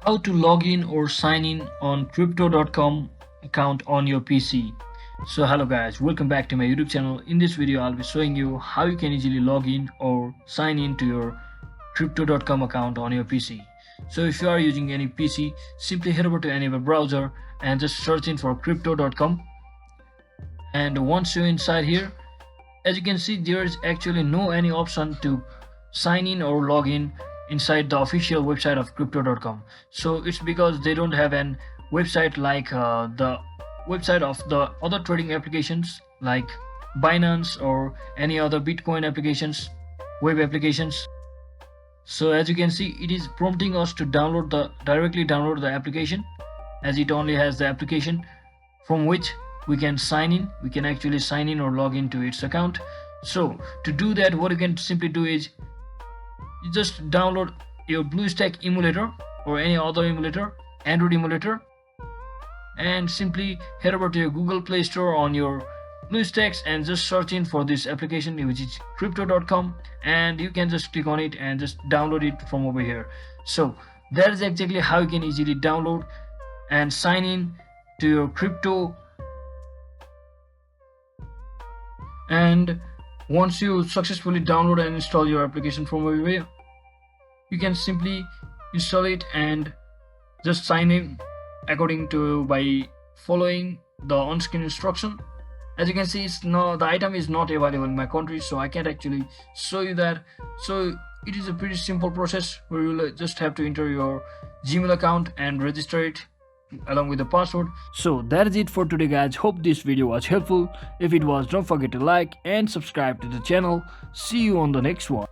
How to log in or sign in on crypto.com account on your PC. So hello guys, welcome back to my YouTube channel. In this video I'll be showing you how you can easily log in or sign in to your crypto.com account on your PC. So if you are using any PC, simply head over to any web browser and just search in for crypto.com. And once you're inside here, as you can see, there is actually no any option to sign in or log in inside the official website of crypto.com. So it's because they don't have an website like the website of the other trading applications like Binance or any other Bitcoin applications, web applications. So as you can see, it is prompting us to directly download the application, as it only has the application from which we can sign in. We can actually sign in or log into its account. So to do that, what you can simply do is you just download your BlueStack emulator or any other emulator, Android emulator, and simply head over to your Google Play Store on your BlueStacks and just search in for this application, which is crypto.com, and you can just click on it and just download it from over here. So that is exactly how you can easily download and sign in to your crypto. And once you successfully download and install your application from over here, you can simply install it and just sign in according to by following the on-screen instruction. As you can see, the item is not available in my country, so I can't actually show you that. So it is a pretty simple process where you'll just have to enter your Gmail account and register it along with the password. So that is it for today guys. Hope this video was helpful. If it was, don't forget to like and subscribe to the channel. See you on the next one.